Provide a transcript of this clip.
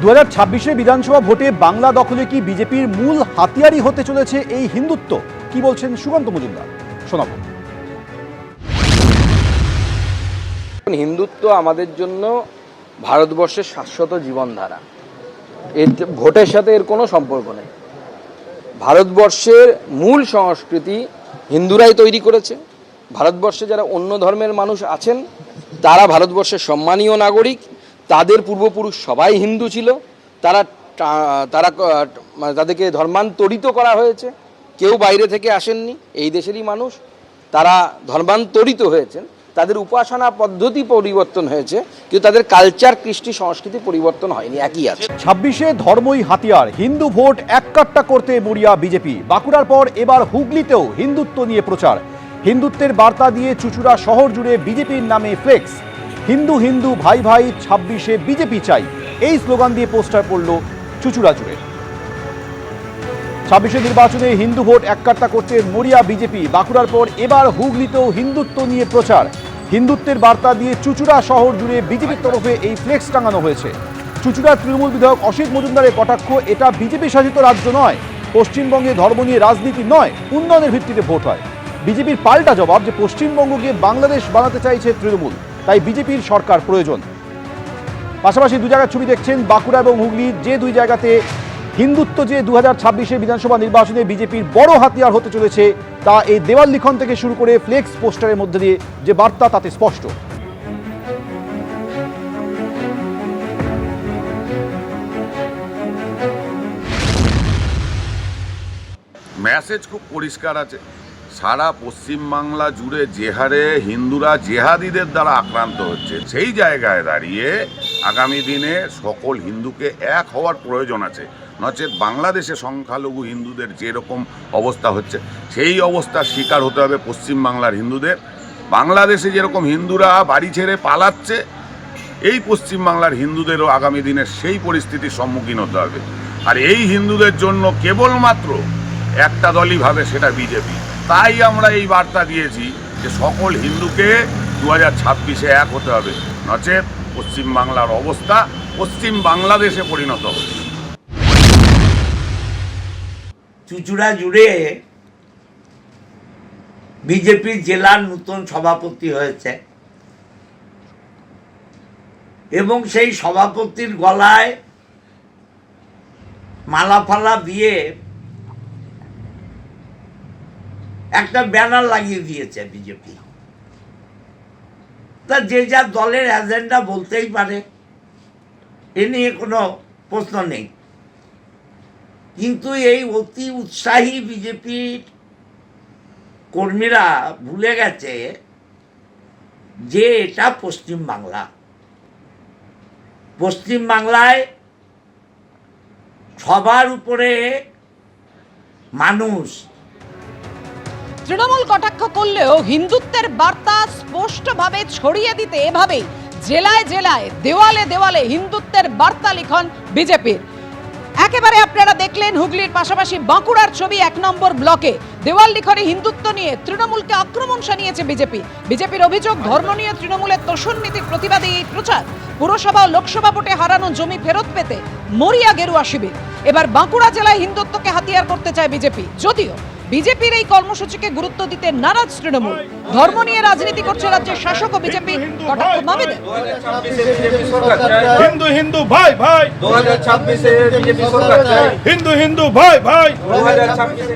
2026 বিধানসভা ভোটে বাংলা দখলে কি বিজেপির মূল হাতিয়ারই হতে চলেছে এই হিন্দুত্ব? কি বলছেন সুকান্ত মজুমদার, শোনাবো। হিন্দুত্ব আমাদের জন্য ভারতবর্ষের শাশ্বত জীবনধারা। এর ভোটের সাথে এর কোনো সম্পর্ক নেই। ভারতবর্ষের মূল সংস্কৃতি হিন্দুরাই তৈরি করেছে। ভারতবর্ষে যারা অন্য ধর্মের মানুষ আছেন তারা ভারতবর্ষের সম্মানীয় নাগরিক। তাদের পূর্বপুরুষ সবাই হিন্দু ছিল। তাদেরকে ধর্মান্তরিত করা হয়েছে। কেউ বাইরে থেকে আসেননি, এই দেশেরই মানুষ। তারা ধর্মান্তরিত হয়েছেন। তাদের উপাসনা পদ্ধতি পরিবর্তন হয়েছে, কিন্তু তাদের কালচার, কৃষ্টি, সংস্কৃতি পরিবর্তন হয়নি, একই আছে। 26-এ ধর্মই হাতিয়ার, হিন্দু ভোট এককাট্টা করতে মরিয়া বিজেপি। বাঁকুড়ার পর এবার হুগলিতেও হিন্দুত্ব নিয়ে প্রচার। হিন্দুত্বের বার্তা দিয়ে চুঁচুড়া শহর জুড়ে বিজেপির নামে ফ্লেক্স। হিন্দু হিন্দু ভাই ভাই, 26-এ বিজেপি চাই, এই স্লোগান দিয়ে পোস্টার পড়ল চুঁচুড়া জুড়ে। 26-এর নির্বাচনে হিন্দু ভোট এককাট্টা করতে মরিয়া বিজেপি। বাঁকুড়ার পর এবার হুগলিতেও হিন্দুত্ব নিয়ে প্রচার। হিন্দুত্বের বার্তা দিয়ে চুঁচুড়া শহর জুড়ে বিজেপির তরফে এই ফ্লেক্স টাঙানো হয়েছে। চুঁচুড়ার তৃণমূল বিধায়ক অসিত মজুমদারের কটাক্ষ, এটা বিজেপি শাসিত রাজ্য নয়, পশ্চিমবঙ্গে ধর্ম নিয়ে রাজনীতি নয়, উন্নয়নের ভিত্তিতে ভোট হয়। বিজেপির পাল্টা জবাব যে পশ্চিমবঙ্গকে বাংলাদেশ বানাতে চাইছে তৃণমূল, তাই বিজেপির সরকার প্রয়োজন। পাশাপাশি দু জায়গার ছবি দেখছেন, বাঁকুড়া এবং হুগলি, যে দুই জায়গাতে হিন্দুত্ব যে 2026-এর বিধানসভা নির্বাচনে বিজেপির বড় হাতিয়ার হতে চলেছে, তা এই দেওয়াল লিখন থেকে শুরু করে ফ্লেক্স পোস্টারের মধ্যে দিয়ে যে বার্তা তাতে স্পষ্ট। মেসেজ খুব পরিষ্কার আছে। সারা পশ্চিমবাংলা জুড়ে যে হারে হিন্দুরা জেহাদিদের দ্বারা আক্রান্ত হচ্ছে, সেই জায়গায় দাঁড়িয়ে আগামী দিনে সকল হিন্দুকে এক হওয়ার প্রয়োজন আছে। নচেত বাংলাদেশে সংখ্যালঘু হিন্দুদের যেরকম অবস্থা হচ্ছে, সেই অবস্থার শিকার হতে হবে পশ্চিমবাংলার হিন্দুদের। বাংলাদেশে যেরকম হিন্দুরা বাড়ি ছেড়ে পালাচ্ছে, এই পশ্চিমবাংলার হিন্দুদেরও আগামী দিনে সেই পরিস্থিতির সম্মুখীন হতে হবে। আর এই হিন্দুদের জন্য কেবলমাত্র একটা দলই ভাবে, সেটা বিজেপি। তাই আমরা এই বার্তা দিয়েছি যে সকল হিন্দুকে 2026-এ এক হতে হবে, নচেত পশ্চিমবাংলার অবস্থা পশ্চিম বাংলাদেশে পরিণত হবে। চুঁচুড়া জুড়ে বিজেপির জেলার নতুন সভাপতি হয়েছে এবং সেই সভাপতির গলায় মালা দিয়ে একটা ব্যানার লাগিয়ে দিয়েছে বিজেপি। তা যে যা দলের এজেন্ডা বলতেই পারে, এ নিয়ে কোনো প্রশ্ন নেই। কিন্তু এই অতি উৎসাহী বিজেপির কর্মীরা ভুলে গেছে যে এটা পশ্চিমবাংলা। পশ্চিমবাংলায় সবার উপরে মানুষ। তৃণমূল কটাক্ষ করলেও হিন্দুত্বের বার্তা স্পষ্টভাবে ছড়িয়ে দিতে এভাবেই জেলায় জেলায়, দেওয়ালে দেওয়ালে হিন্দুত্বের বার্তা লিখন বিজেপির। একেবারে আপনারা দেখলেন হুগলির পাশাপাশি বাঁকুড়ার ছবি। 1 নম্বর ব্লকে দেওয়াল লিখনে হিন্দুত্ব নিয়ে তৃণমূলকে আক্রমণ শানিয়েছে বিজেপি। বিজেপির অভিযোগ, ধর্ম নিয়ে তৃণমূলের তোষণ নীতির প্রতিবাদে এই প্রচার। পুরসভা ও লোকসভা ভোটে হারানো জমি ফেরত পেতে মরিয়া গেরুয়া শিবির। এবার বাঁকুড়া জেলায় হিন্দুত্বকে হাতিয়ার করতে চায় বিজেপি। যদিও বিজেপির এই কর্মসূচিকে গুরুত্ব দিতে নারাজ তৃণমূল। ধর্ম নিয়ে রাজনীতি করছে রাজ্যের শাসক ও বিজেপি। কটাক্ষ মাবিদের। হিন্দু হিন্দু ভাই ভাই 2026-এ বিজেপি সরকার চাই। হিন্দু হিন্দু ভাই ভাই 2026-এ